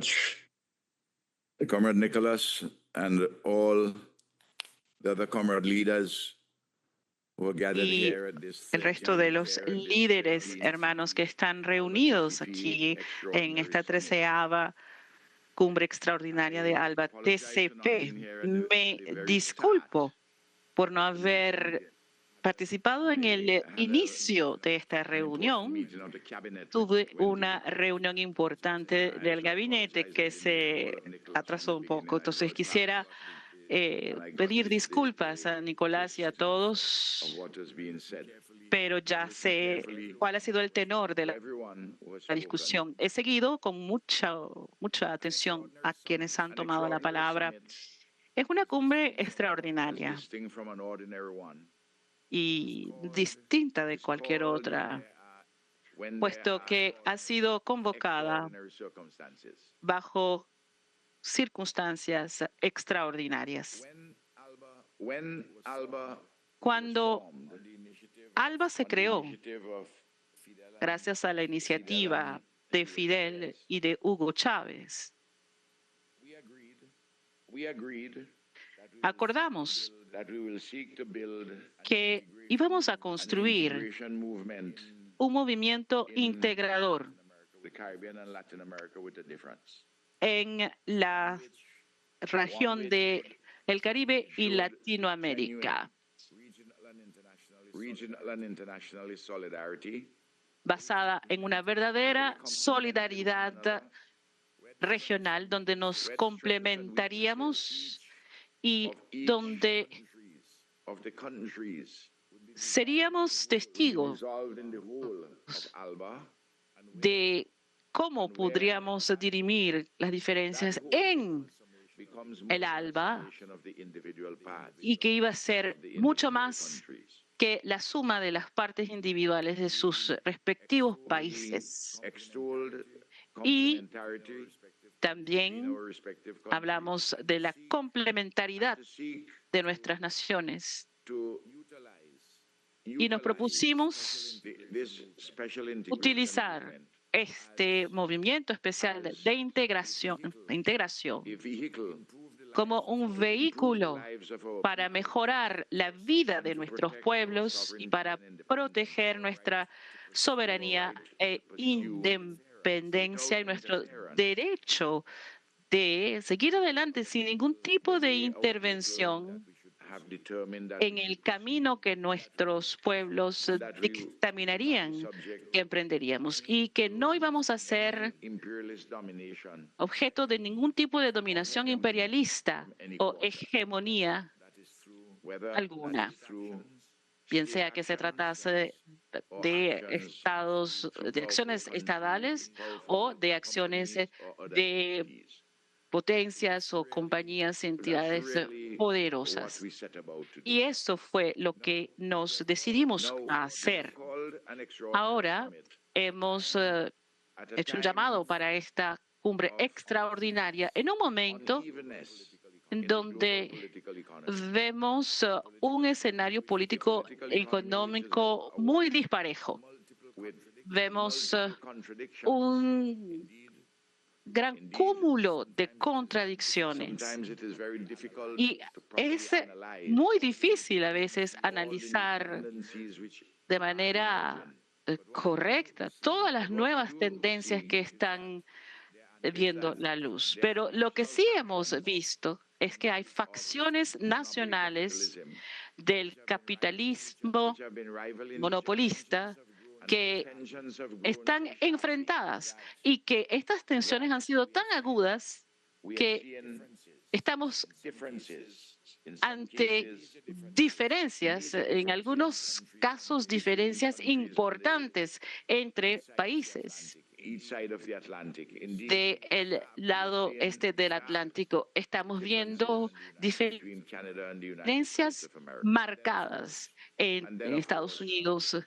much, Comrade Nicholas, and all the other comrade leaders who are gathered Y here at this el resto de los 13th líderes, hermanos, que están reunidos aquí en esta 13ª cumbre extraordinaria de ALBA TCP. Me disculpo por no haber participado en el inicio de esta reunión. Tuve una reunión importante del gabinete que se atrasó un poco. Entonces quisiera pedir disculpas a Nicolás y a todos, pero ya sé cuál ha sido el tenor de la discusión. He seguido con mucha atención a quienes han tomado la palabra. Es una cumbre extraordinaria y distinta de cualquier otra, puesto que ha sido convocada bajo circunstancias extraordinarias. Cuando ALBA se creó, gracias a la iniciativa de Fidel y de Hugo Chávez, acordamos que íbamos a construir un movimiento integrador en la región del Caribe y Latinoamérica, basada en una verdadera solidaridad regional donde nos complementaríamos y donde seríamos testigos de cómo podríamos dirimir las diferencias en el ALBA y que iba a ser mucho más que la suma de las partes individuales de sus respectivos países. Y también hablamos de la complementariedad de nuestras naciones. Y nos propusimos utilizar este movimiento especial de integración como un vehículo para mejorar la vida de nuestros pueblos y para proteger nuestra soberanía e independencia y nuestro derecho de seguir adelante sin ningún tipo de intervención en el camino que nuestros pueblos dictaminarían que emprenderíamos y que no íbamos a ser objeto de ningún tipo de dominación imperialista o hegemonía alguna, bien sea que se tratase de acciones estadales o de acciones de potencias o compañías, entidades poderosas. Y eso fue lo que nos decidimos a hacer. Ahora hemos hecho un llamado para esta cumbre extraordinaria en un momento en donde vemos un escenario político económico muy disparejo. Vemos un gran cúmulo de contradicciones. Y es muy difícil a veces analizar de manera correcta todas las nuevas tendencias que están viendo la luz. Pero lo que sí hemos visto es que hay facciones nacionales del capitalismo monopolista que están enfrentadas y que estas tensiones han sido tan agudas que estamos ante diferencias, en algunos casos diferencias importantes entre países del lado este del Atlántico. Estamos viendo diferencias marcadas en Estados Unidos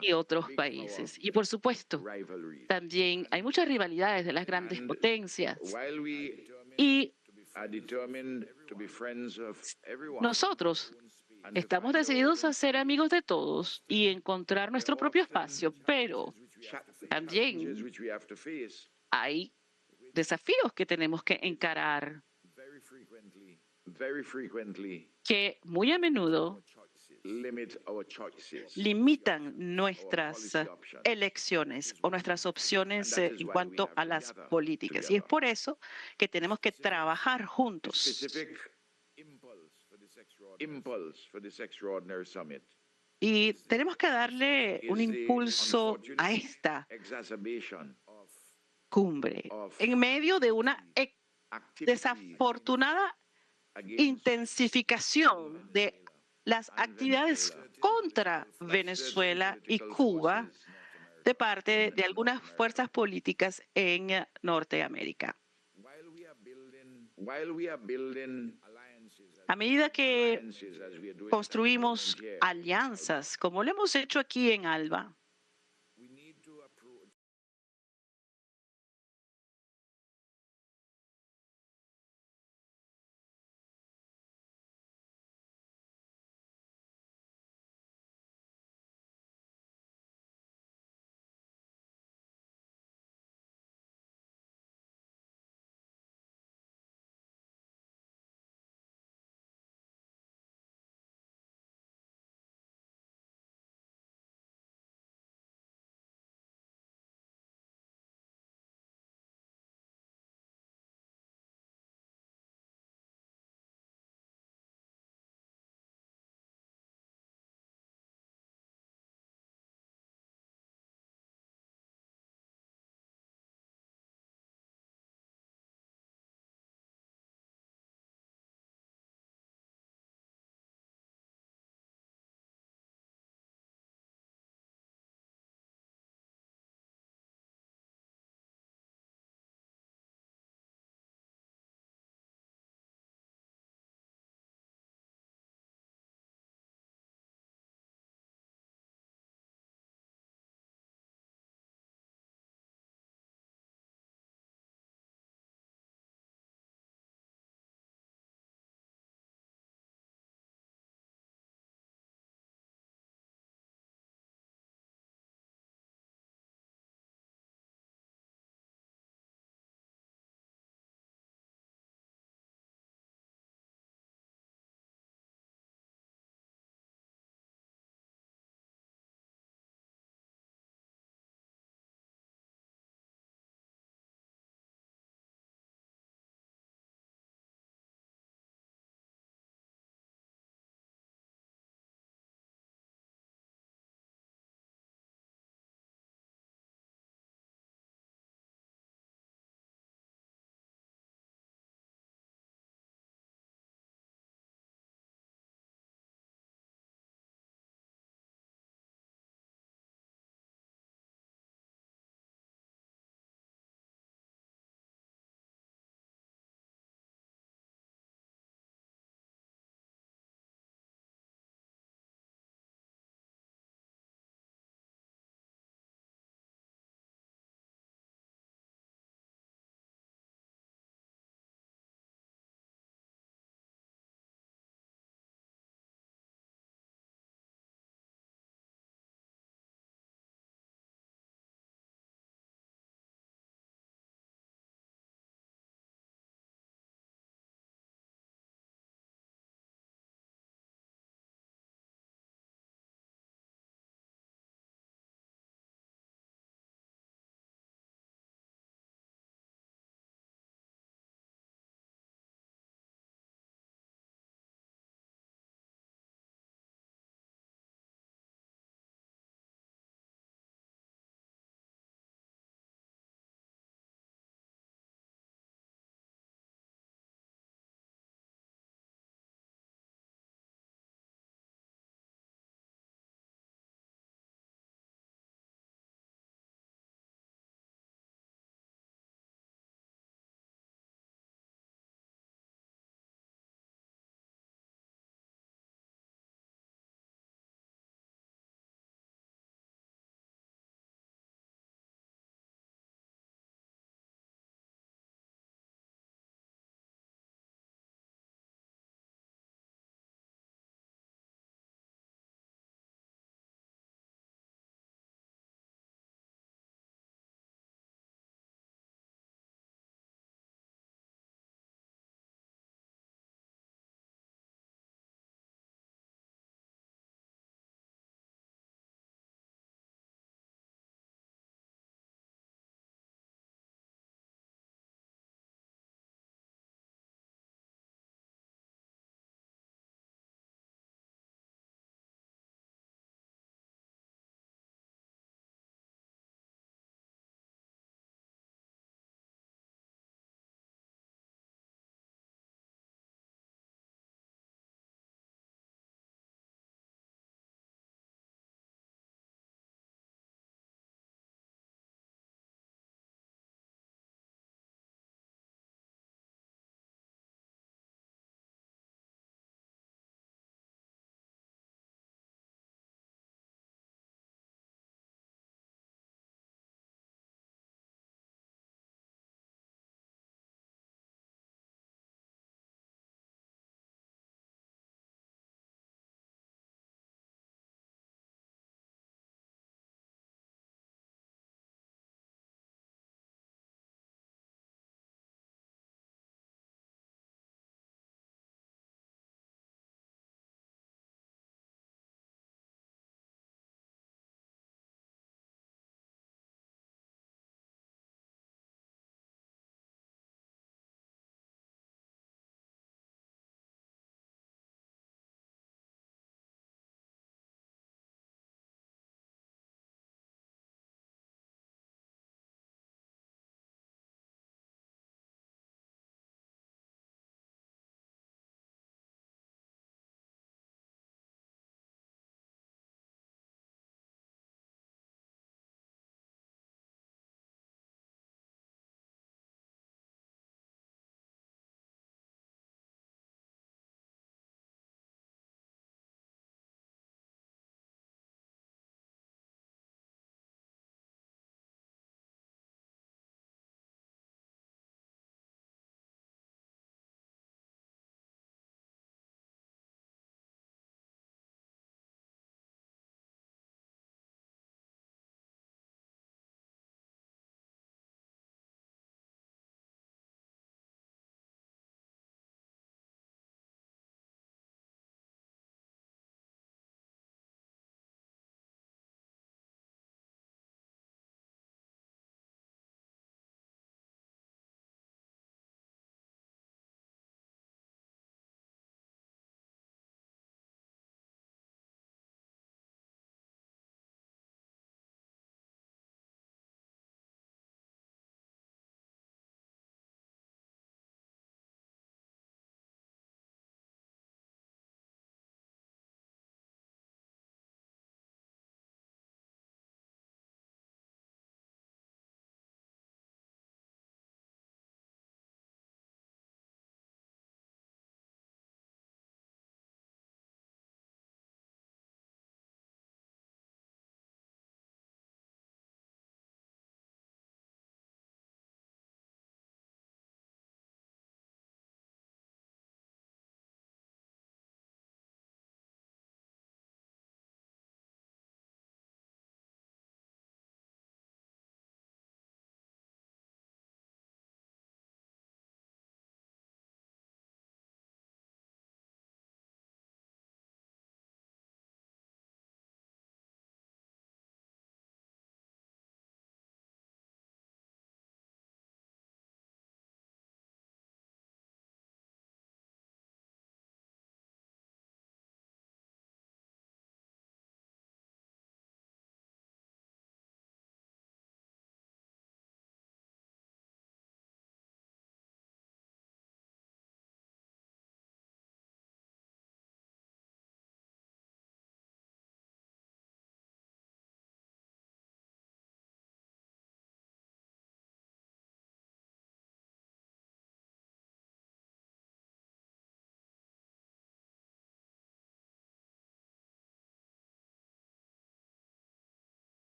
y otros países. Y por supuesto, también hay muchas rivalidades de las grandes potencias. Y nosotros estamos decididos a ser amigos de todos y encontrar nuestro propio espacio, pero también hay desafíos que tenemos que encarar, very frequently que muy a menudo limit our choices. limitan nuestras elecciones o nuestras opciones en cuanto a las políticas. Y es por eso que tenemos que trabajar juntos. Specific impulse for this extraordinary summit Y tenemos que darle un is the impulso a unfortunate esta exacerbation cumbre en medio de una activities desafortunada against intensificación de las actividades contra Venezuela y Cuba de parte de algunas fuerzas políticas en Norteamérica. while we are building A medida que alliances as we are doing construimos here, alianzas, como lo hemos hecho aquí en ALBA,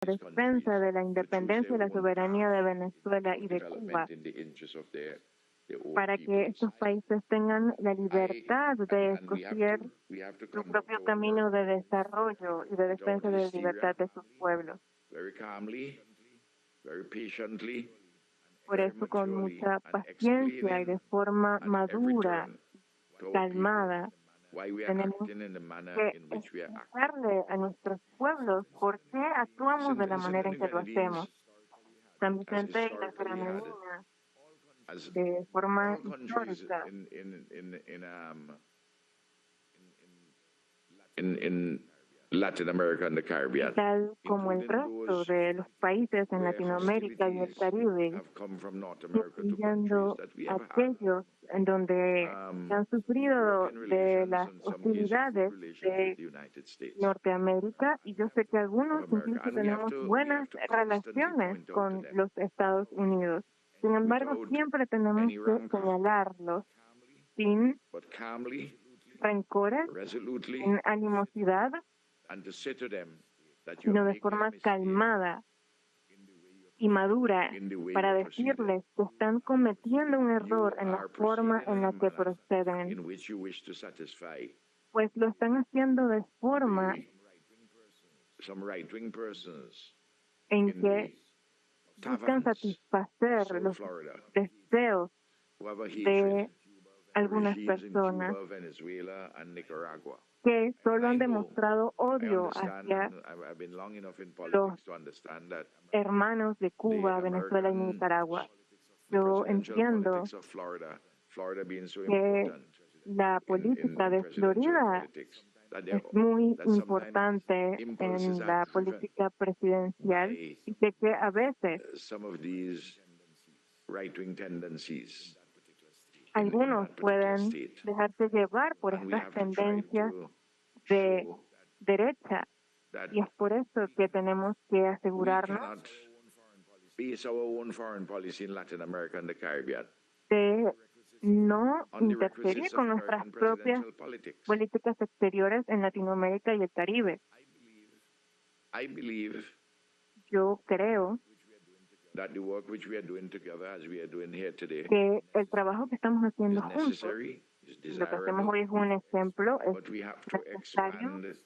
defensa de la independencia y la soberanía de Venezuela y de Cuba, para que estos países tengan la libertad de escoger su propio camino de desarrollo y de defensa de la libertad de sus pueblos. Por eso, con mucha paciencia y de forma madura, calmada, tenemos que explicarle a nuestros pueblos por qué actuamos de la manera en que lo hacemos. San Vicente y las Granadinas, de forma histórica, in Latin America and the Caribbean, tal como el resto de los países en Latinoamérica y el Caribe, have come from North America to incluyendo countries that we have had aquellos en donde han sufrido de las hostilidades de the United States. Norteamérica, y yo sé que algunos incluso tenemos buenas relaciones con los Estados Unidos. Sin embargo, siempre tenemos que señalarlos sin But calmly, rencores, resolutely, sin animosidad, and to say to them that you're sino de making a forma mistake calmada y madura, in the way para you proceed, decirles que están cometiendo un you error en la are forma proceeding en in la a que manner proceden, in which you wish to satisfy pues lo están haciendo de forma some right-wing persons en in que the buscan taverns satisfacer South los Florida deseos who have a de hatred algunas regimes in personas Cuba, Venezuela, and Nicaragua. que solo I han know, demostrado I odio understand, hacia and I've been long enough in los politics to understand that hermanos de Cuba, the Venezuela y American Nicaragua. the Yo presidential entiendo politics of Florida, Florida being so que important la política de presidential Florida politics, that they're- es muy that sometimes importante impulses en are la driven política presidencial by y sé que a veces some of these right-wing tendencies algunos that particular pueden state. dejarse llevar por And we estas have to try tendencias to de show derecha, that y es por eso que tenemos que we asegurarnos cannot base our own foreign policy in Latin America and the Caribbean de no on the interferir requisites of con nuestras American propias presidential politics. políticas exteriores en Latinoamérica y el Caribe. I believe Yo creo that the work which we are doing together, as we are doing here today, que el trabajo que estamos is haciendo juntos, necessary, is lo que hacemos desirable, hoy es un ejemplo, es but we have to necesario, expand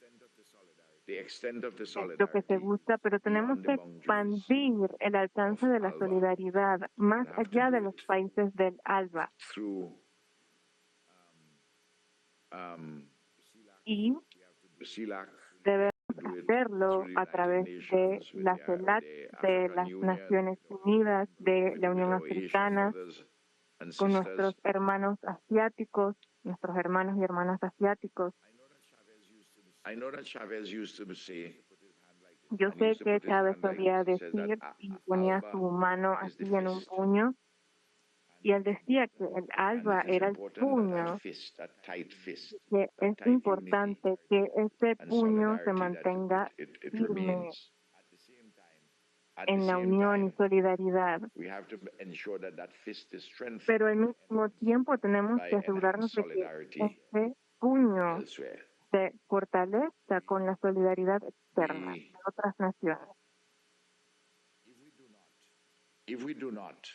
the extent of the es lo que se solidarity busca, pero tenemos beyond que the boundaries expandir el alcance de la ALBA. solidaridad más have to allá de do los it. países del ALBA. through Y CELAC, debemos do it hacerlo through the a través United de Nations, with la the CELAC, de African las Union, Naciones Unidas, de la Unión with our Asian Africana, brothers and con sisters. nuestros hermanos asiáticos, nuestros hermanos y hermanas asiáticos. I know that Chavez used to say, Yo and he sé used to que put his Chávez hand like solía this, he says decir that y ponía ALBA su mano is the así en un fist. puño, y él decía que el ALBA And it is era el important that puño, that fist, that tight fist, que that es tight unity importante que ese and puño se solidarity that mantenga it firme remains. At the en la same unión y time, solidaridad. we have to ensure that that fist is strengthened Pero al mismo tiempo tenemos by que asegurarnos enhanced de que solidarity ese puño elsewhere. se fortalezca con la solidaridad externa We- de otras naciones. If we do not,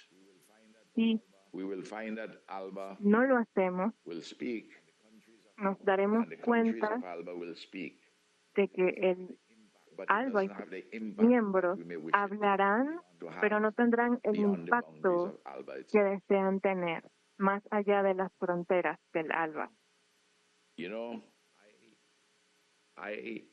Si we will find that ALBA no lo hacemos, will speak, nos daremos and the countries cuenta of ALBA will speak, de que el but it ALBA y doesn't have the sus impact miembros we may wish it hablarán, to have pero no tendrán el beyond the boundaries impacto of ALBA que itself. desean tener más allá de las fronteras del ALBA. You know, I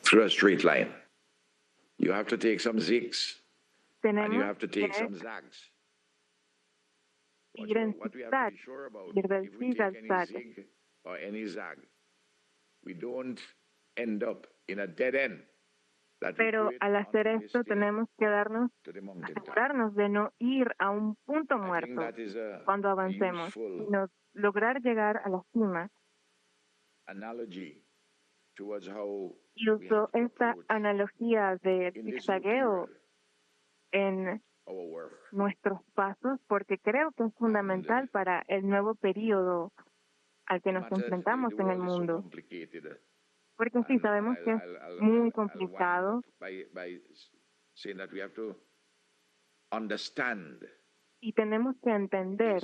through a straight line. You have to take some zigs and you Tenemos have to que take some zags. ir en What we have to zigzag, be sure about, ir del if we zig al take any zag. zig or any zag, we don't end up in a dead end. That we Pero create al hacer until we esto stay tenemos que to the mountain top. asegurarnos de no ir a un punto I think muerto that is a cuando avancemos, useful sino lograr llegar a la cima. analogy towards how Y uso esta analogía de in this new zigzagueo period, en our work. nuestros pasos porque creo que es fundamental para el nuevo periodo al que nos enfrentamos en el mundo. Porque sí, sabemos que es muy complicado by saying that we have to understand y tenemos que entender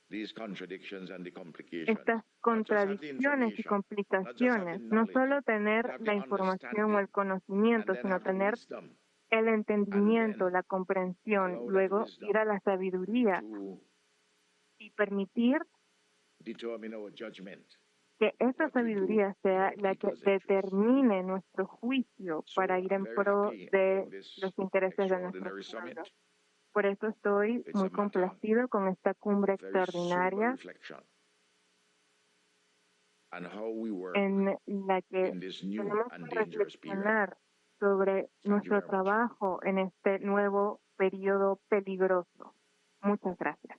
these contradictions and the complications. estas contradicciones y complicaciones. No solo tener la información o el conocimiento, sino tener el entendimiento, la comprensión, luego ir a la sabiduría y permitir determine our judgment. que esa sabiduría sea la que determine nuestro juicio para ir en pro de los intereses de nuestros pueblos. Por eso estoy muy complacido con esta cumbre extraordinaria en la que tenemos que reflexionar sobre nuestro trabajo en este nuevo periodo peligroso. Muchas gracias.